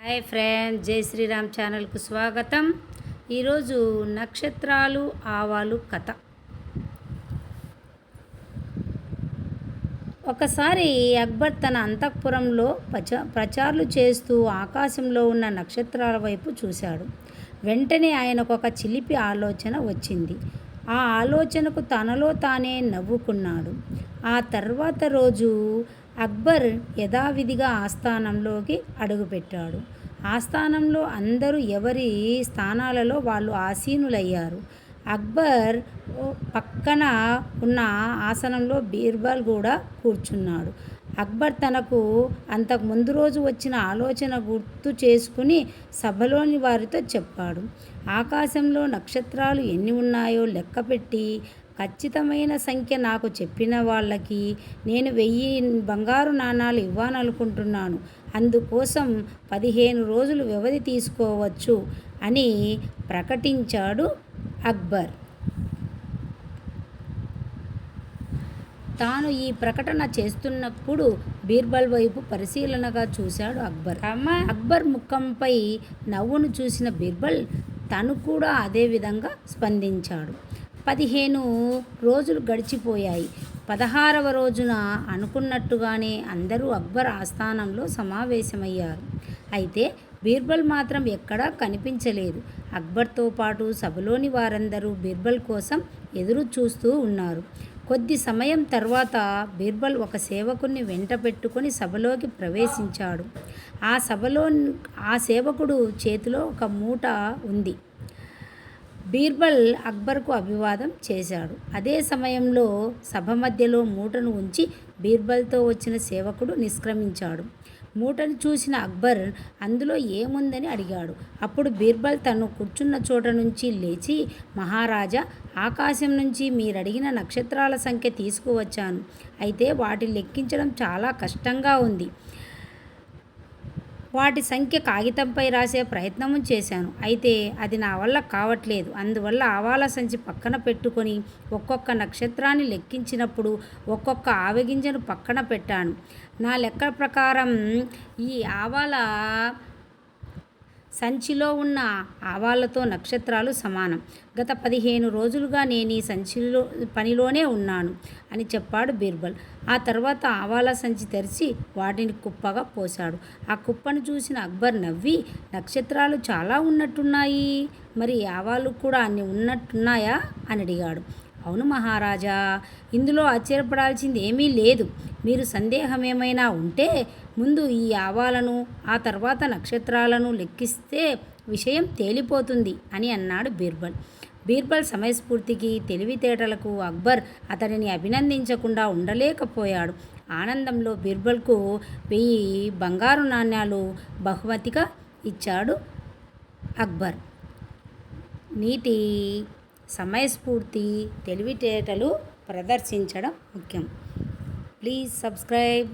Hi friends, జై శ్రీరామ్ ఛానల్కు స్వాగతం. ఈరోజు నక్షత్రాలు ఆవాలు కథ. ఒకసారి అక్బర్ తన అంతఃపురంలో ప్రచారాలు చేస్తూ ఆకాశంలో ఉన్న నక్షత్రాల వైపు చూశాడు. వెంటనే ఆయనకు ఒక చిలిపి ఆలోచన వచ్చింది. ఆ ఆలోచనకు తనలో తానే నవ్వుకున్నాడు. ఆ తర్వాత రోజు అక్బర్ యథావిధిగా ఆస్థానంలోకి అడుగుపెట్టాడు. ఆస్థానంలో అందరూ ఎవరి స్థానాలలో వాళ్ళు ఆసీనులయ్యారు. అక్బర్ పక్కన ఉన్న ఆసనంలో బీర్బల్ కూడా కూర్చున్నాడు. అక్బర్ తనకు అంతకు ముందు రోజు వచ్చిన ఆలోచన గుర్తు చేసుకుని సభలోని వారితో చెప్పాడు. ఆకాశంలో నక్షత్రాలు ఎన్ని ఉన్నాయో లెక్కపెట్టి ఖచ్చితమైన సంఖ్య నాకు చెప్పిన వాళ్ళకి నేను 1000 బంగారు నాణాలు ఇవ్వాలనుకుంటున్నాను. అందుకోసం 15 రోజులు వ్యవధి తీసుకోవచ్చు అని ప్రకటించాడు అక్బర్. తాను ఈ ప్రకటన చేస్తున్నప్పుడు బీర్బల్ వైపు పరిశీలనగా చూశాడు అక్బర్. అక్బర్ ముఖంపై నవ్వును చూసిన బీర్బల్ తను కూడా అదే విధంగా స్పందించాడు. 15 రోజులు గడిచిపోయాయి. 16వ రోజున అనుకున్నట్టుగానే అందరూ అక్బర్ ఆస్థానంలో సమావేశమయ్యారు. అయితే బీర్బల్ మాత్రం ఎక్కడా కనిపించలేదు. అక్బర్తో పాటు సభలోని వారందరూ బీర్బల్ కోసం ఎదురు చూస్తూ ఉన్నారు. కొద్ది సమయం తర్వాత బీర్బల్ ఒక సేవకుని వెంట పెట్టుకొని సభలోకి ప్రవేశించాడు. ఆ సేవకుడు చేతిలో ఒక మూట ఉంది. బీర్బల్ అక్బర్కు అభివాదం చేశాడు. అదే సమయంలో సభ మధ్యలో మూటను ఉంచి బీర్బల్తో వచ్చిన సేవకుడు నిష్క్రమించాడు. మూటను చూసిన అక్బర్ అందులో ఏముందని అడిగాడు. అప్పుడు బీర్బల్ తను కూర్చున్న చోట నుంచి లేచి, మహారాజా, ఆకాశం నుంచి మీరడిగిన నక్షత్రాల సంఖ్య తీసుకువచ్చాను. అయితే వాటిని లెక్కించడం చాలా కష్టంగా ఉంది. వాటి సంఖ్య కాగితంపై రాసే ప్రయత్నము చేశాను. అయితే అది నా వల్ల కావట్లేదు. అందువల్ల ఆవాల సంచి పక్కన పెట్టుకొని ఒక్కొక్క నక్షత్రాన్ని లెక్కించినప్పుడు ఒక్కొక్క ఆవగింజను పక్కన పెట్టాను. నా లెక్క ప్రకారం ఈ ఆవాల సంచిలో ఉన్న ఆవాలతో నక్షత్రాలు సమానం. గత 15 రోజులుగా నేను ఈ పనిలోనే ఉన్నాను అని చెప్పాడు బీర్బల్. ఆ తర్వాత ఆవాల సంచి తెరిచి వాటిని కుప్పగా పోశాడు. ఆ కుప్పను చూసిన అక్బర్ నవ్వి, నక్షత్రాలు చాలా ఉన్నట్టున్నాయి, మరి ఆవాలు కూడా అన్ని ఉన్నట్టున్నాయా అని అడిగాడు. అవును మహారాజా, ఇందులో ఆశ్చర్యపడాల్సింది ఏమీ లేదు. మీరు సందేహం ఏమైనా ఉంటే ముందు ఈ ఆవాలను, ఆ తర్వాత నక్షత్రాలను లెక్కిస్తే విషయం తేలిపోతుంది అని అన్నాడు బీర్బల్. బీర్బల్ సమయస్ఫూర్తికి, తెలివితేటలకు అక్బర్ అతడిని అభినందించకుండా ఉండలేకపోయాడు. ఆనందంలో బీర్బల్కు 1000 బంగారు నాణ్యాలు బహుమతిగా ఇచ్చాడు అక్బర్. నీటి సమయస్ఫూర్తి, తెలివితేటలు ప్రదర్శించడం ముఖ్యం. Please subscribe.